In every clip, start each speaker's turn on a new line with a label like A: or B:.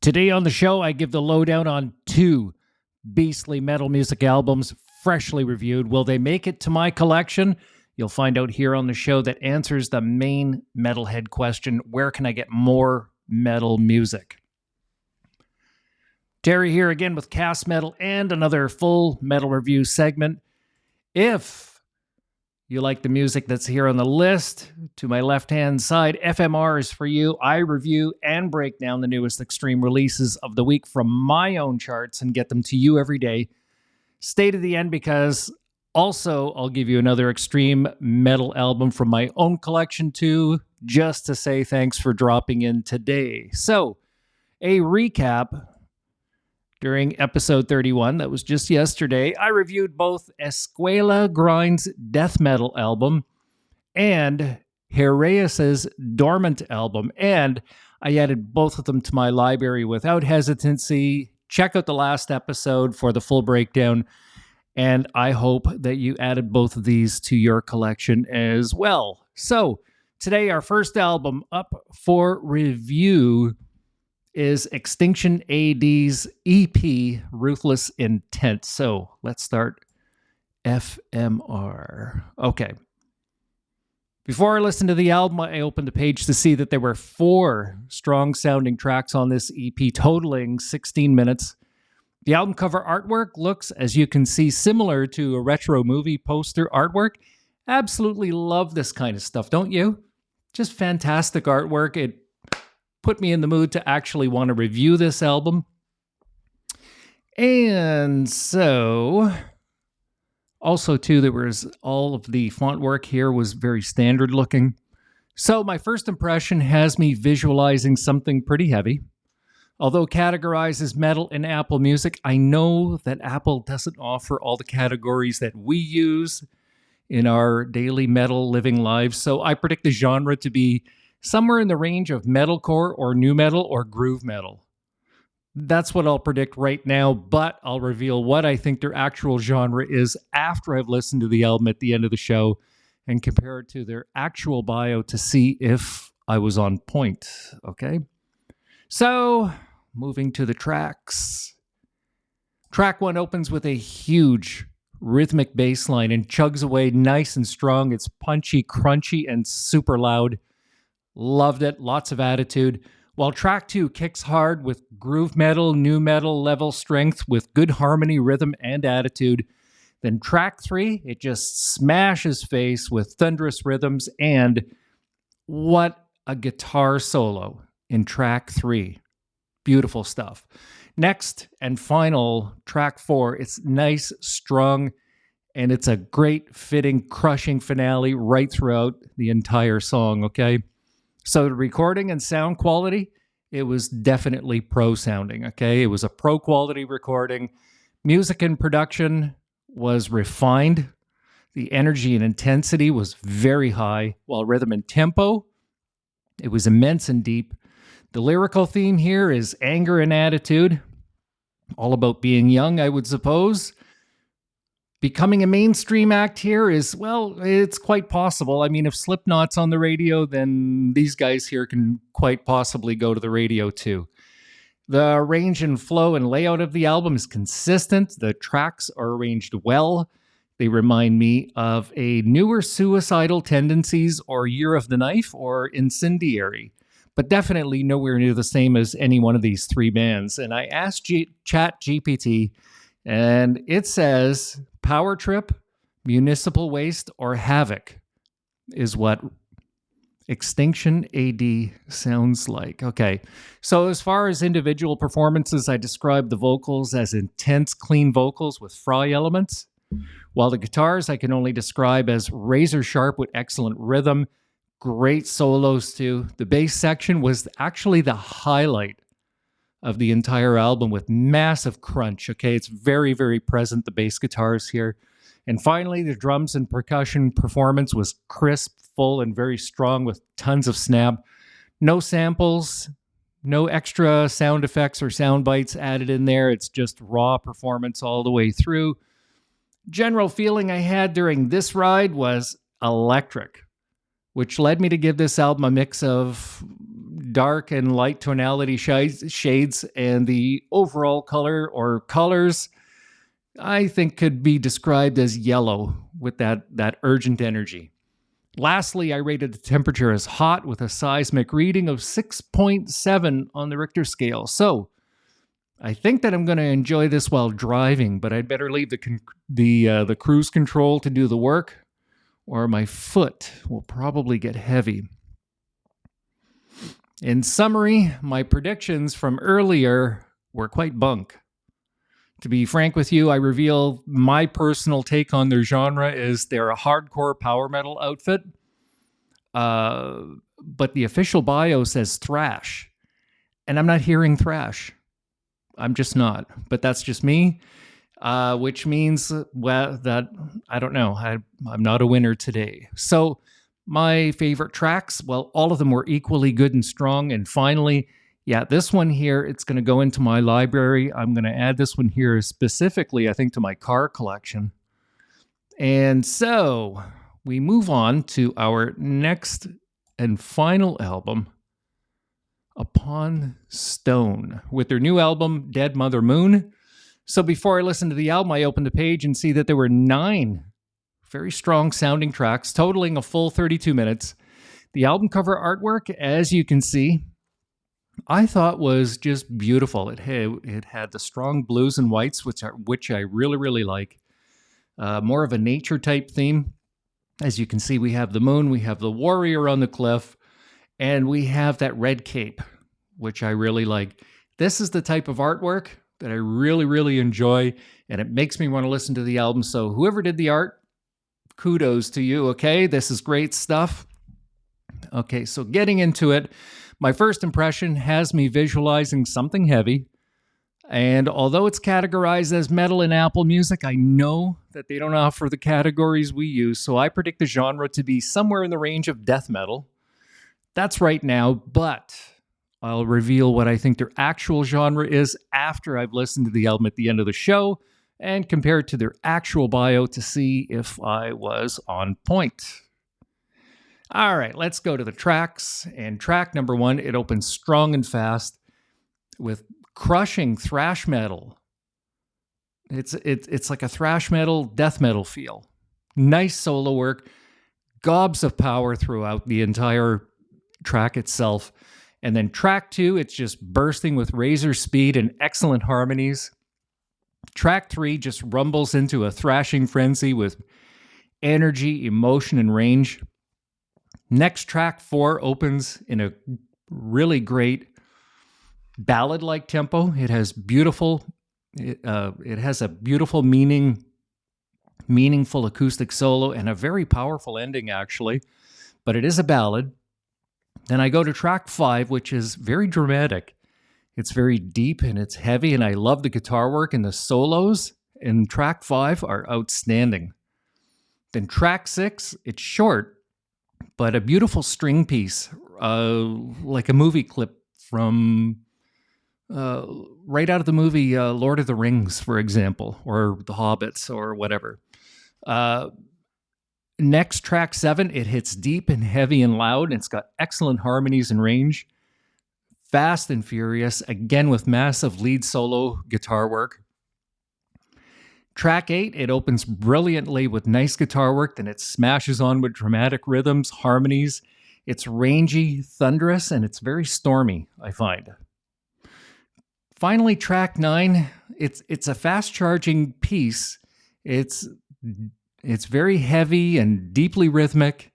A: Today on the show, I give the lowdown on two beastly metal music albums, freshly reviewed. Will they make it to my collection? You'll find out here on the show that answers the main metalhead question: where can I get more metal music? Terry here again with Cast Metal and another full metal review segment. If you like the music that's here on the list, to my left-hand side, FMR is for you. I review and break down the newest extreme releases of the week from my own charts and get them to you every day. Stay to the end because also I'll give you another extreme metal album from my own collection too, just to say thanks for dropping in today. So, a recap. During episode 31, that was just yesterday, I reviewed both Escuela Grind's death metal album and Heraeus' Dormant album, and I added both of them to my library without hesitancy. Check out the last episode for the full breakdown, and I hope that you added both of these to your collection as well. So, today our first album up for review is Extinction AD's EP, Ruthless Intent. So let's start FMR. Okay. Before I listened to the album, I opened the page to see that there were 4 strong-sounding tracks on this EP, totaling 16 minutes. The album cover artwork looks, as you can see, similar to a retro movie poster artwork. Absolutely love this kind of stuff, don't you? Just fantastic artwork. It put me in the mood to actually want to review this album. And so, also too, there was all of the font work here was very standard looking. So my first impression has me visualizing something pretty heavy. Although categorized as metal in Apple Music, I know that Apple doesn't offer all the categories that we use in our daily metal living lives. So I predict the genre to be somewhere in the range of metalcore or nu metal or groove metal. That's what I'll predict right now, but I'll reveal what I think their actual genre is after I've listened to the album at the end of the show and compare it to their actual bio to see if I was on point, okay? So, moving to the tracks. Track 1 opens with a huge rhythmic bass line and chugs away nice and strong. It's punchy, crunchy, and super loud. Loved it. Lots of attitude. While track 2 kicks hard with groove metal, nu metal level strength with good harmony, rhythm, and attitude. Then track 3, it just smashes face with thunderous rhythms, and what a guitar solo in track 3. Beautiful stuff. Next and final, track 4. It's nice, strong, and it's a great, fitting, crushing finale right throughout the entire song, okay? So the recording and sound quality, it was definitely pro sounding, okay? It was a pro quality recording. Music and production was refined. The energy and intensity was very high, while rhythm and tempo, it was immense and deep. The lyrical theme here is anger and attitude, all about being young, I would suppose. Becoming a mainstream act here is, well, it's quite possible. I mean, if Slipknot's on the radio, then these guys here can quite possibly go to the radio too. The range and flow and layout of the album is consistent. The tracks are arranged well. They remind me of a newer Suicidal Tendencies or Year of the Knife or Incendiary, but definitely nowhere near the same as any one of these 3 bands. And I asked ChatGPT, and it says Power Trip, Municipal Waste, or Havoc is what Extinction AD sounds like. Okay, so as far as individual performances, I describe the vocals as intense, clean vocals with fry elements, while the guitars I can only describe as razor sharp with excellent rhythm, great solos too. The bass section was actually the highlight of the entire album with massive crunch, okay? It's very, very present, the bass guitars here. And finally, the drums and percussion performance was crisp, full, and very strong with tons of snap. No samples, no extra sound effects or sound bites added in there. It's just raw performance all the way through. General feeling I had during this ride was electric, which led me to give this album a mix of dark and light tonality shades, and the overall color or colors, I think, could be described as yellow with that urgent energy. Lastly, I rated the temperature as hot with a seismic reading of 6.7 on the Richter scale. So I think that I'm going to enjoy this while driving, but I'd better leave the cruise control to do the work, or my foot will probably get heavy. In summary, my predictions from earlier were quite bunk. To be frank with you, I reveal my personal take on their genre is they're a hardcore power metal outfit. But the official bio says thrash, and I'm not hearing thrash. I'm just not. But that's just me, which means that I don't know. I'm not a winner today. So my favorite tracks, well, all of them were equally good and strong. And finally, yeah, this one here, it's going to go into my library. I'm going to add this one here specifically, I think, to my car collection. And so we move on to our next and final album, Upon Stone, with their new album, Dead Mother Moon. So before I listen to the album, I opened the page and see that there were 9 very strong sounding tracks, totaling a full 32 minutes. The album cover artwork, as you can see, I thought was just beautiful. It had the strong blues and whites, which I really, really like. More of a nature type theme. As you can see, we have the moon, we have the warrior on the cliff, and we have that red cape, which I really like. This is the type of artwork that I really, really enjoy, and it makes me want to listen to the album. So whoever did the art, kudos to you, okay? This is great stuff. Okay, so getting into it, my first impression has me visualizing something heavy. And although it's categorized as metal in Apple Music, I know that they don't offer the categories we use, so I predict the genre to be somewhere in the range of death metal. That's right now, but I'll reveal what I think their actual genre is after I've listened to the album at the end of the show and compare it to their actual bio to see if I was on point. All right, let's go to the tracks. And track number 1, it opens strong and fast with crushing thrash metal. It's like a thrash metal, death metal feel. Nice solo work, gobs of power throughout the entire track itself. And then track 2, it's just bursting with razor speed and excellent harmonies. Track 3 just rumbles into a thrashing frenzy with energy, emotion, and range. Next, track 4 opens in a really great ballad-like tempo. It has a beautiful meaningful acoustic solo and a very powerful ending, actually. But it is a ballad. Then I go to track 5, which is very dramatic. It's very deep and it's heavy, and I love the guitar work, and the solos in track 5 are outstanding. Then track 6, it's short, but a beautiful string piece, like a movie clip from right out of the movie Lord of the Rings, for example, or The Hobbits, or whatever. Next, track 7, it hits deep and heavy and loud, and it's got excellent harmonies and range. Fast and furious, again with massive lead solo guitar work. Track 8, it opens brilliantly with nice guitar work, then it smashes on with dramatic rhythms, harmonies. It's rangy, thunderous, and it's very stormy, I find. Finally, track 9, it's a fast-charging piece. It's very heavy and deeply rhythmic,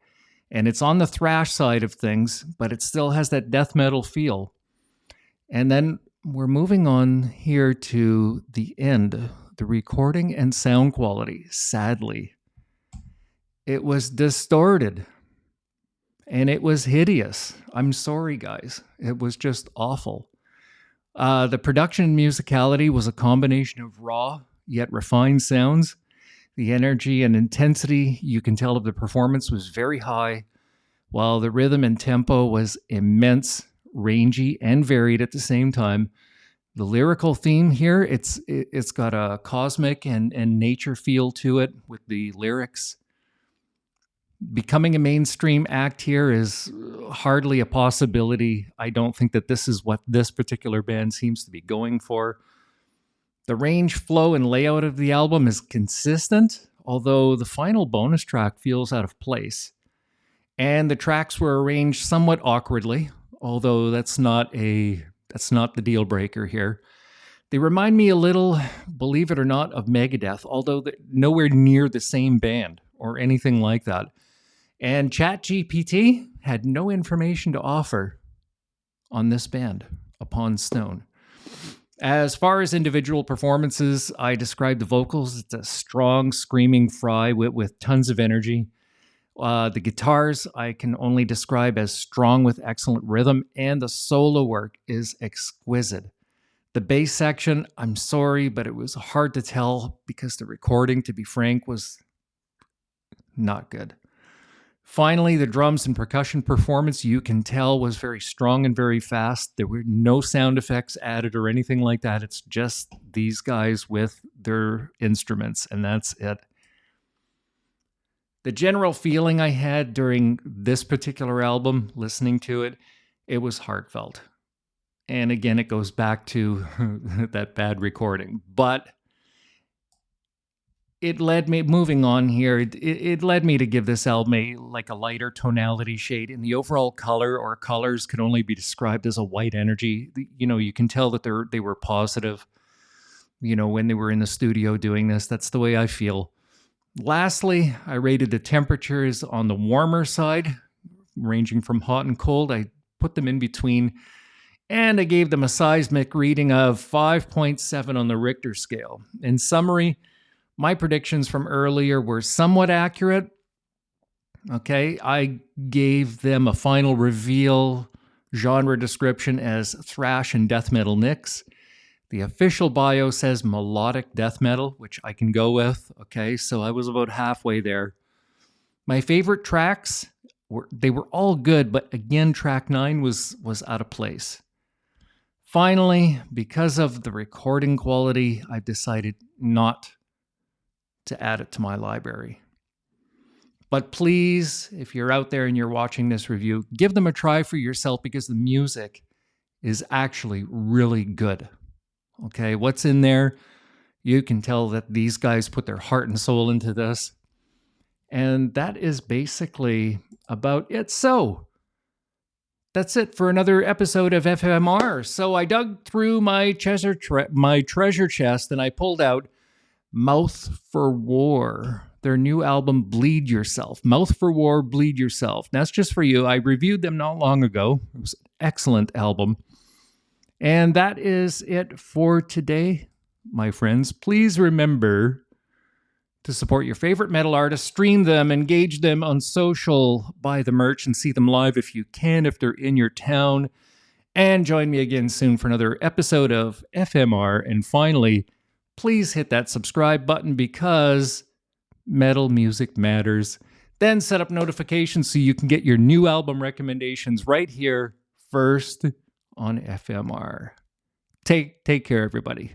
A: and it's on the thrash side of things, but it still has that death metal feel. And then we're moving on here to the end, the recording and sound quality. Sadly, it was distorted and it was hideous. I'm sorry, guys. It was just awful. The production and musicality was a combination of raw yet refined sounds. The energy and intensity, you can tell, of the performance was very high, while the rhythm and tempo was immense, rangy, and varied at the same time. The lyrical theme here, it's got a cosmic and nature feel to it with the lyrics. Becoming a mainstream act here is hardly a possibility. I don't think that this is what this particular band seems to be going for. The range, flow, and layout of the album is consistent, although the final bonus track feels out of place. And the tracks were arranged somewhat awkwardly, although that's not the deal breaker here. They remind me a little, believe it or not, of Megadeth, although they're nowhere near the same band or anything like that. And ChatGPT had no information to offer on this band, Upon Stone. As far as individual performances, I describe the vocals. It's a strong, screaming Fry with tons of energy. The guitars I can only describe as strong with excellent rhythm, and the solo work is exquisite. The bass section, I'm sorry, but it was hard to tell because the recording, to be frank, was not good. Finally, the drums and percussion performance, you can tell, was very strong and very fast. There were no sound effects added or anything like that. It's just these guys with their instruments, and that's it. The general feeling I had during this particular album, listening to it, it was heartfelt. And again, it goes back to that bad recording. But it led me, moving on here, it led me to give this album a lighter tonality shade. And the overall color or colors could only be described as a white energy. You can tell that they were positive, when they were in the studio doing this. That's the way I feel. Lastly, I rated the temperatures on the warmer side, ranging from hot and cold. I put them in between, and I gave them a seismic reading of 5.7 on the Richter scale. In summary, my predictions from earlier were somewhat accurate. Okay, I gave them a final reveal genre description as thrash and death metal mix. The official bio says melodic death metal, which I can go with. Okay, so I was about halfway there. My favorite tracks, they were all good, but again, track 9 was out of place. Finally, because of the recording quality, I've decided not to add it to my library. But please, if you're out there and you're watching this review, give them a try for yourself because the music is actually really good. Okay, what's in there? You can tell that these guys put their heart and soul into this. And that is basically about it. So, that's it for another episode of FMR. So I dug through my treasure chest and I pulled out Mouth for War, their new album, Bleed Yourself. Mouth for War, Bleed Yourself. That's just for you. I reviewed them not long ago. It was an excellent album. And that is it for today, my friends. Please remember to support your favorite metal artists, stream them, engage them on social, buy the merch, and see them live if you can, if they're in your town. And join me again soon for another episode of FMR. And finally, please hit that subscribe button because metal music matters. Then set up notifications so you can get your new album recommendations right here first on FMR. Take care, everybody.